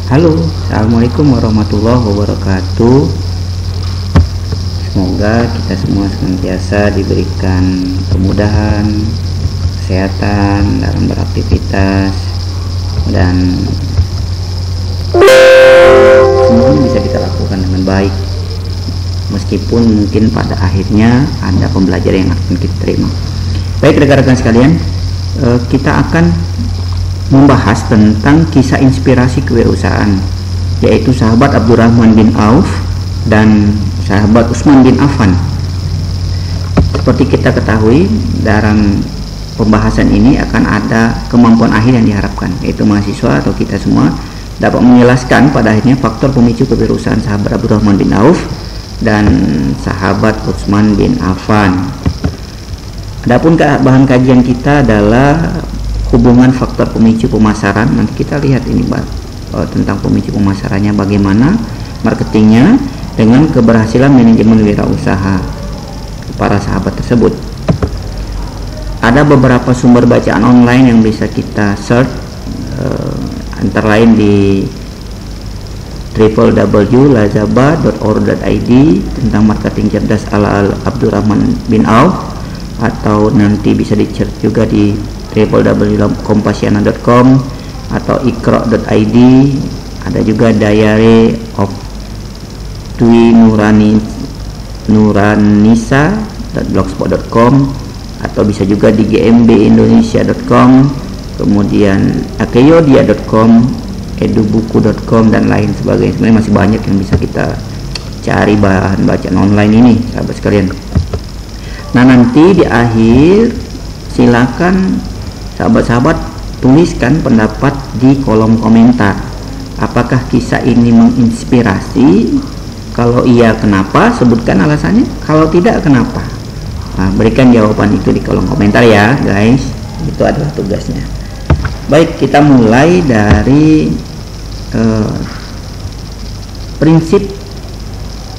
Halo, assalamualaikum warahmatullahi wabarakatuh. Semoga kita semua senantiasa diberikan kemudahan, kesehatan dalam beraktivitas, dan semuanya bisa kita lakukan dengan baik, meskipun mungkin pada akhirnya ada pembelajaran yang akan kita terima. Baik rekan-rekan sekalian, kita akan membahas tentang kisah inspirasi kewirausahaan, yaitu sahabat Abdurrahman bin Auf dan sahabat Utsman bin Affan. Seperti kita ketahui, dalam pembahasan ini akan ada kemampuan akhir yang diharapkan, yaitu mahasiswa atau kita semua dapat menjelaskan pada akhirnya faktor pemicu kewirausahaan sahabat Abdurrahman bin Auf dan sahabat Utsman bin Affan. Adapun bahan kajian kita adalah hubungan faktor pemicu pemasaran. Nanti kita lihat ini tentang pemicu pemasarannya, bagaimana marketingnya dengan keberhasilan manajemen wirausaha para sahabat tersebut. Ada beberapa sumber bacaan online yang bisa kita search, antara lain di www.lazaba.org.id tentang marketing cerdas ala Abdurrahman bin Auf, atau nanti bisa di-search juga di www.kompasiana.com atau ikro.id. Ada juga Diary of Dwi Nuranisa.blogspot.com, atau bisa juga di gmbindonesia.com, kemudian akeyodia.com, edubuku.com, dan lain sebagainya. Sebenarnya masih banyak yang bisa kita cari bahan bacaan online ini, sahabat sekalian. Nah, nanti di akhir silakan sahabat-sahabat tuliskan pendapat di kolom komentar. Apakah kisah ini menginspirasi? Kalau iya, kenapa? Sebutkan alasannya. Kalau tidak, kenapa? Nah, berikan jawaban itu di kolom komentar ya guys. Itu adalah tugasnya. Baik, kita mulai dari prinsip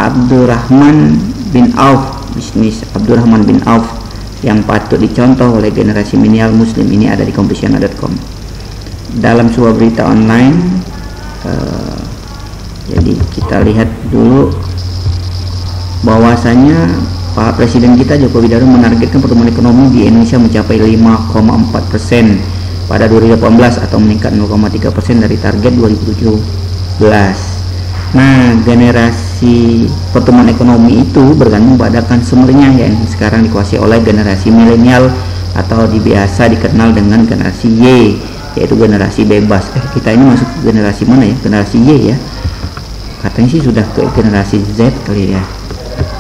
Abdurrahman bin Auf, bisnis Abdurrahman bin Auf yang patut dicontoh oleh generasi milenial muslim. Ini ada di kompasiana.com. Dalam sebuah berita online, jadi kita lihat dulu bahwasanya Pak Presiden kita Joko Widodo menargetkan pertumbuhan ekonomi di Indonesia mencapai 5,4% pada 2018 atau meningkat 0,3% dari target 2017. Nah, generasi pertumbuhan ekonomi itu bergantung pada konsumernya yang sekarang dikuasai oleh generasi milenial atau biasa dikenal dengan generasi Y, yaitu generasi bebas. Kita ini masuk generasi mana ya? Generasi Y ya. Katanya sih sudah ke generasi Z kali ya.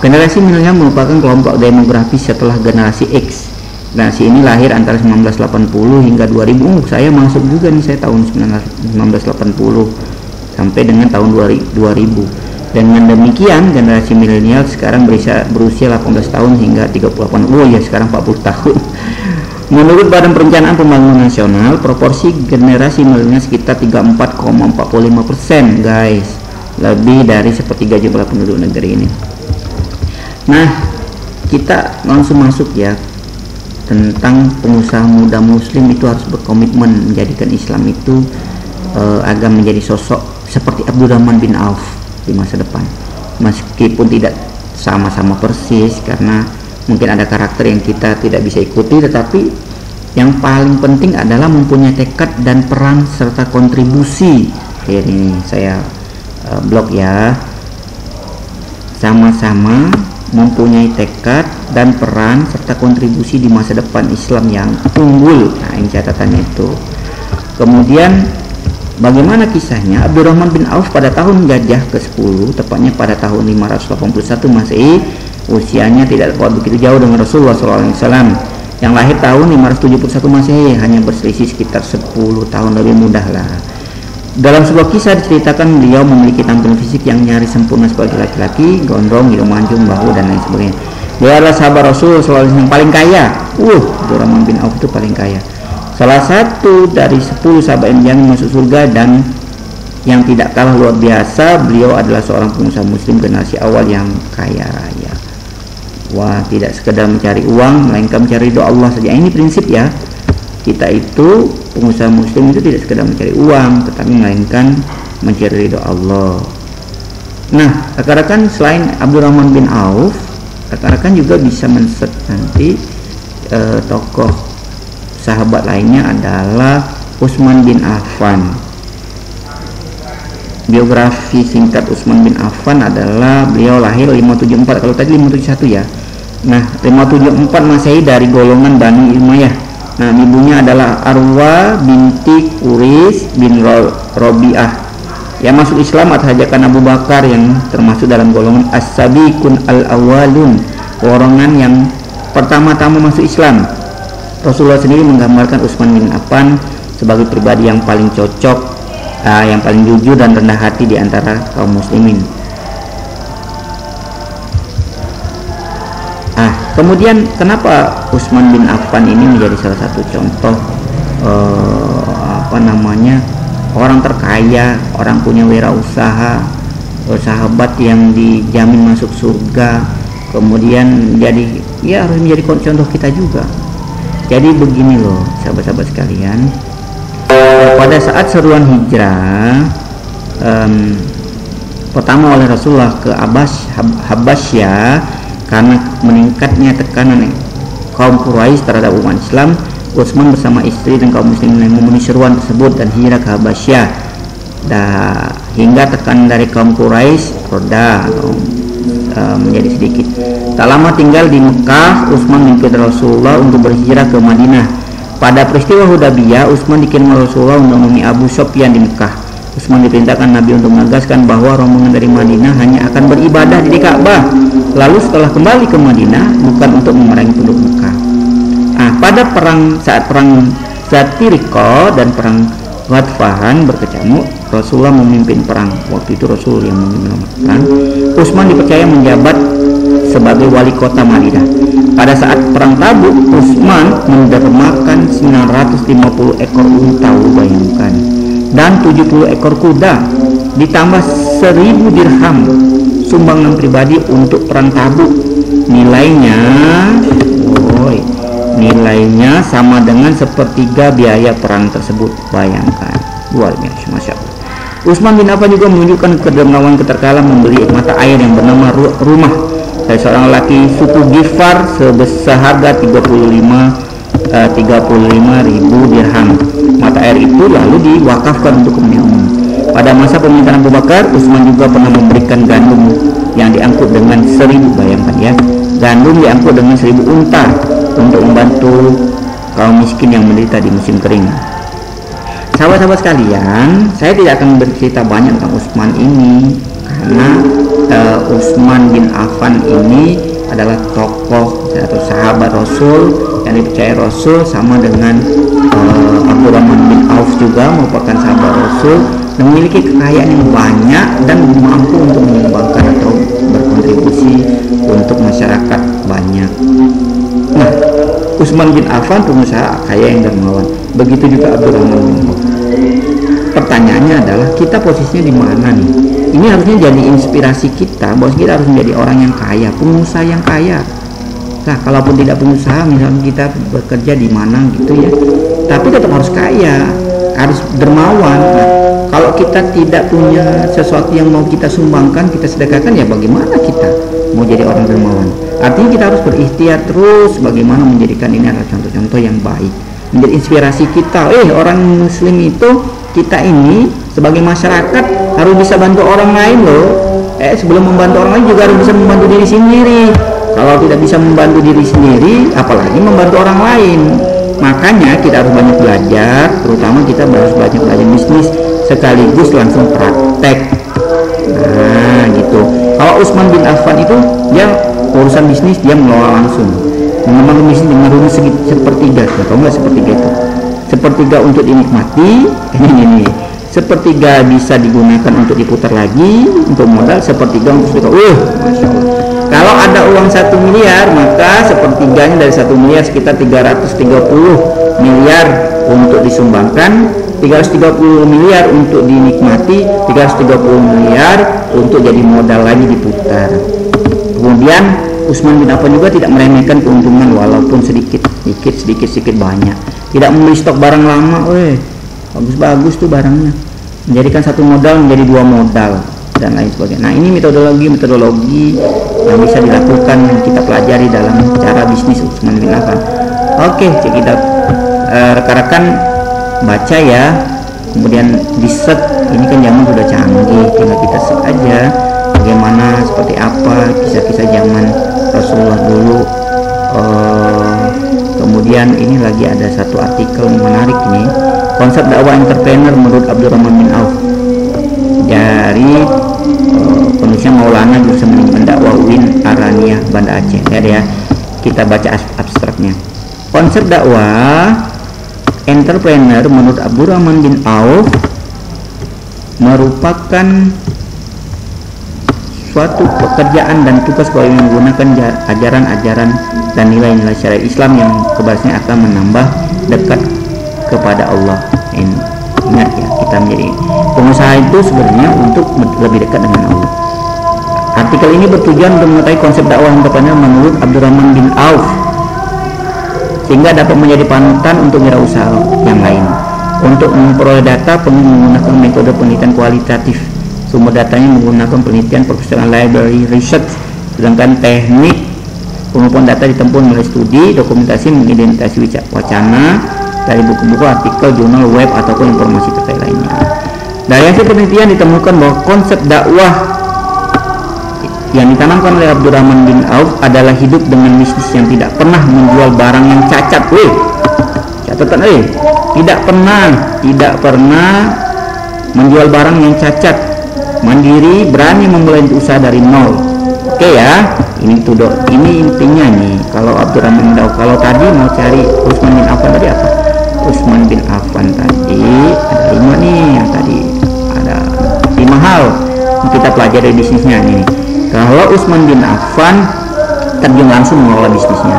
Generasi milenial merupakan kelompok demografis setelah generasi X. Generasi ini lahir antara 1980 hingga 2000. Saya masuk juga nih, saya tahun 1980 sampai dengan tahun 2000. Dengan demikian generasi milenial sekarang berusia 18 tahun hingga 38. Oh ya, sekarang 40 tahun. Menurut Badan Perencanaan Pembangunan Nasional, proporsi generasi milenial sekitar 34,45%, guys. Lebih dari sepertiga jumlah penduduk negeri ini. Nah, kita langsung masuk ya, tentang pengusaha muda muslim itu harus berkomitmen menjadikan Islam itu agar menjadi sosok seperti Abdurrahman bin Auf di masa depan, meskipun tidak sama-sama persis karena mungkin ada karakter yang kita tidak bisa ikuti, tetapi yang paling penting adalah mempunyai tekad dan peran serta kontribusi. Ini saya blog ya, sama-sama mempunyai tekad dan peran serta kontribusi di masa depan Islam yang unggul. Nah, ini catatannya itu. Kemudian bagaimana kisahnya? Abdurrahman bin Auf pada tahun Gajah ke-10, tepatnya pada tahun 581 Masehi, usianya tidak begitu jauh dengan Rasulullah SAW yang lahir tahun 571 Masehi, hanya berselisih sekitar 10 tahun lebih mudah lah. Dalam sebuah kisah diceritakan beliau memiliki tampilan fisik yang nyaris sempurna sebagai laki-laki, gondrong, hidung mancung, bahu, dan lain sebagainya. Dia adalah sahabat Rasul SAW yang paling kaya. Abdurrahman bin Auf itu paling kaya. Salah satu dari 10 sahabat yang dijamin masuk surga, dan yang tidak kalah luar biasa, beliau adalah seorang pengusaha muslim generasi awal yang kaya raya. Wah, tidak sekedar mencari uang, melainkan mencari ridho Allah saja. Ini prinsip ya. Kita itu pengusaha muslim itu tidak sekedar mencari uang, tetapi melainkan mencari ridho Allah. Nah, rekan-rekan selain Abdurrahman bin Auf, rekan-rekan juga bisa men-search nanti tokoh sahabat lainnya adalah Utsman bin Affan. Biografi singkat Utsman bin Affan adalah beliau lahir 574, kalau tadi 571 ya. Nah, 574 Masehi dari golongan Bani Umayyah. Nah, ibunya adalah Arwa binti Uris bin Robi'ah. Yang masuk Islam atas ajakan Abu Bakar yang termasuk dalam golongan as-sabiqun al-awwalun, golongan yang pertama-tama masuk Islam. Rasulullah sendiri menggambarkan Utsman bin Affan sebagai pribadi yang paling cocok, yang paling jujur dan rendah hati di antara kaum muslimin. Kemudian kenapa Utsman bin Affan ini menjadi salah satu contoh orang terkaya, orang punya wirausaha, sahabat yang dijamin masuk surga, kemudian harus menjadi contoh kita juga. Jadi begini loh sahabat-sahabat sekalian, pada saat seruan hijrah pertama oleh Rasulullah ke Habasyah, karena meningkatnya tekanan kaum Quraisy terhadap umat Islam, Utsman bersama istri dan kaum muslimin memenuhi seruan tersebut dan hijrah ke Habasyah. Hingga tekanan dari kaum Quraisy reda atau menjadi sedikit. Tak lama tinggal di Mekah, Utsman mengikuti Rasulullah untuk berhijrah ke Madinah. Pada peristiwa Hudaybiyah, Utsman dikirim Rasulullah untuk menemui Abu Sufyan di Mekah. Utsman diperintahkan Nabi untuk menegaskan bahwa rombongan dari Madinah hanya akan beribadah di Ka'bah. Lalu setelah kembali ke Madinah, bukan untuk memerangi penduduk Mekah. Pada saat perang Zatiriko dan perang Ghatfan berkecamuk, Rasulullah memimpin perang. Waktu itu Rasul yang memimpin perang. Utsman dipercaya menjabat sebagai wali kota Madinah. Pada saat perang Tabuk, Utsman mendermakan 950 ekor unta, bayangkan, dan 70 ekor kuda, ditambah 1000 dirham sumbangan pribadi untuk perang Tabuk. Nilainya sama dengan sepertiga biaya perang tersebut, bayangkan, luar biasa, masya Allah. Utsman bin Affan juga menunjukkan kedermawan ketika membeli mata air yang bernama Rumah dari seorang laki suku Ghifar sebesar harga 35.000 dirham. Mata air itu lalu diwakafkan untuk kepentingan umum. Pada masa pemerintahan Abu Bakar, Utsman juga pernah memberikan gandum yang diangkut dengan 1000, bayangkan ya, gandum diangkut dengan 1000 unta untuk membantu kaum miskin yang menderita di musim kering. Sahabat-sahabat sekalian, saya tidak akan bercerita banyak tentang Utsman ini karena Utsman bin Affan ini adalah tokoh atau sahabat Rasul yang dipercaya Rasul, sama dengan Abdurrahman bin Auf juga merupakan sahabat Rasul dan memiliki kekayaan yang banyak dan mampu untuk menyumbangkan atau berkontribusi untuk masyarakat banyak. Nah, Utsman bin Affan pengusaha kaya yang dermawan, begitu juga Abdurrahman bin Auf. Pertanyaannya adalah kita posisinya di mana nih? Ini harusnya jadi inspirasi kita bahwa kita harus menjadi orang yang kaya, pengusaha yang kaya. Nah, kalaupun tidak pengusaha, misalnya kita bekerja di mana gitu ya, tapi tetap harus kaya, harus dermawan. Nah, kalau kita tidak punya sesuatu yang mau kita sumbangkan, kita sedekahkan, ya bagaimana kita mau jadi orang dermawan? Artinya kita harus berikhtiar terus bagaimana menjadikan ini adalah contoh-contoh yang baik, menjadi inspirasi kita. Orang muslim itu, kita ini sebagai masyarakat harus bisa bantu orang lain loh. Sebelum membantu orang lain juga harus bisa membantu diri sendiri. Kalau tidak bisa membantu diri sendiri, apalagi membantu orang lain. Makanya kita harus banyak belajar, terutama kita harus banyak belajar bisnis sekaligus langsung praktek. Nah gitu. Kalau Utsman bin Affan itu dia urusan bisnis dia mengelola langsung, mengembangkan bisnis dengan runut sepertiga, atau enggak sepertiga itu, sepertiga untuk dinikmati, ini sepertiga bisa digunakan untuk diputar lagi untuk modal, sepertiga untuk sedekah. Masya Allah. Kalau ada uang 1 miliar, maka sepertiganya dari 1 miliar sekitar 330 miliar untuk disumbangkan, 330 miliar untuk dinikmati, 330 miliar untuk jadi modal lagi diputar. Kemudian Utsman bin Affan juga tidak meremehkan keuntungan walaupun sedikit banyak. Tidak membeli stok barang lama, bagus-bagus tuh barangnya. menjadikan satu modal menjadi dua modal dan lain sebagainya. Nah, ini metodologi yang bisa dilakukan yang kita pelajari dalam cara bisnis Utsman bin Affan. Oke, kita rekan-rekan baca ya, kemudian di search. Ini kan zaman sudah canggih, tinggal kita search aja bagaimana, seperti apa kisah-kisah zaman Rasulullah dulu. Kemudian ini lagi ada satu artikel menarik nih, konsep dakwah entrepreneur menurut Abdurrahman bin Auf, dari penulisnya Maulana jurusan manajemen dakwah UIN Araniyah Banda Aceh. Ya, kita baca abstraknya. Konsep dakwah entrepreneur menurut Abdurrahman bin Auf merupakan suatu pekerjaan dan tugas yang menggunakan ajaran-ajaran dan nilai-nilai syariat Islam yang keberhasilan akan menambah dekat kepada Allah. Ingat ya, kita menjadi pengusaha itu sebenarnya untuk lebih dekat dengan Allah. Artikel ini bertujuan untuk mengetahui konsep dakwah entrepreneur menurut Abdurrahman bin Auf, sehingga dapat menjadi panutan untuk wirausaha yang lain. Untuk memperoleh data, perlu menggunakan metode penelitian kualitatif. Sumber datanya menggunakan penelitian profesional library research, sedangkan teknik pengumpulan data ditempuh melalui studi, dokumentasi, mengidentifikasi wacana dari buku-buku, artikel, jurnal, web, ataupun informasi terkait lainnya. Dari hasil penelitian ditemukan bahwa konsep dakwah yang ditanamkan oleh Abdurrahman bin Auf adalah hidup dengan bisnis yang tidak pernah menjual barang yang cacat. Catatan, tidak pernah menjual barang yang cacat, mandiri, berani memulai usaha dari nol. Oke ya, ini intinya nih. Kalau Abdurrahman bin Auf, kalau tadi mau cari Utsman bin Affan tadi apa? Utsman bin Affan tadi ada 5 nih, yang tadi ada 5 hal yang kita pelajari bisnisnya nih. Kalau Utsman bin Affan terjun langsung mengelola bisnisnya,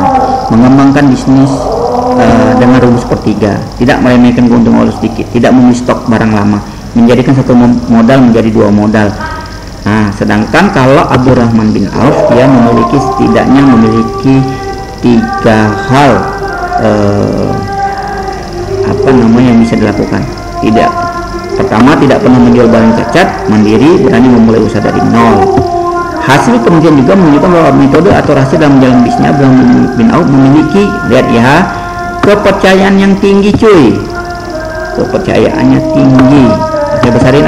mengembangkan bisnis dengan rumus sepertiga, tidak meremehkan keuntungan sedikit, tidak membeli stok barang lama, menjadikan satu modal menjadi dua modal. Nah, sedangkan kalau Abdurrahman bin Auf, dia setidaknya memiliki 3 hal yang bisa dilakukan. Pertama, tidak pernah menjual barang cacat, mandiri, berani memulai usaha dari nol. Hasil penelitian juga menunjukkan bahwa metode atau rahasia dalam menjalani bisnisnya Abdurrahman bin Auf memiliki, lihat ya, kepercayaan yang tinggi, cuy. Kepercayaannya tinggi. Saya besarin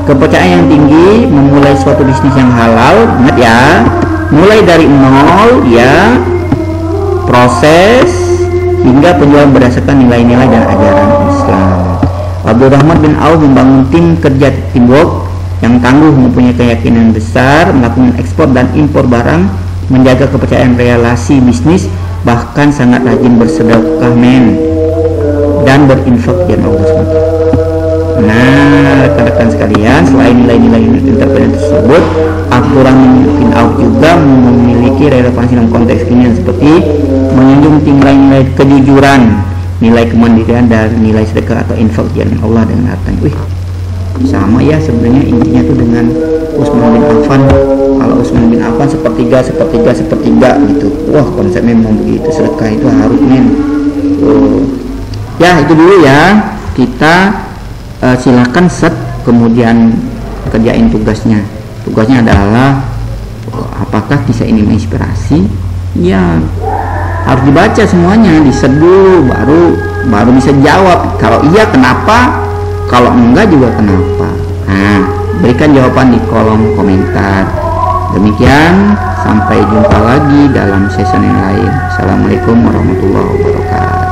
kepercayaan yang tinggi, memulai suatu bisnis yang halal. Ingat ya, mulai dari nol ya, proses hingga penjualan berdasarkan nilai-nilai dan ajaran Islam. Abdurrahman bin Auf membangun tim kerja teamwork yang tangguh, mempunyai keyakinan besar, melakukan ekspor dan impor barang, menjaga kepercayaan relasi bisnis, bahkan sangat rajin bersedekah dan berinfak di jalan Allah SWT. Nah, rekan-rekan sekalian, selain nilai-nilai entrepreneur tersebut, Abdurrahman bin Auf juga memiliki relevansi dalam konteks kini seperti menjunjung tinggi nilai kejujuran, nilai kemandirian, dan nilai sedekah atau infak di jalan Allah dengan hartanya. Sama ya sebenarnya intinya tuh dengan Utsman bin Affan. Kalau Utsman bin Affan sepertiga gitu. Wah, konsepnya memang begitu, sedekah itu harus ya, itu dulu ya. Kita silakan set, kemudian kerjain tugasnya. Tugasnya adalah apakah kisah ini menginspirasi? Ya, harus dibaca semuanya, di-set dulu, baru bisa jawab. Kalau iya kenapa, kalau enggak juga kenapa. Nah, berikan jawaban di kolom komentar. Demikian, sampai jumpa lagi dalam season yang lain. Assalamualaikum warahmatullahi wabarakatuh.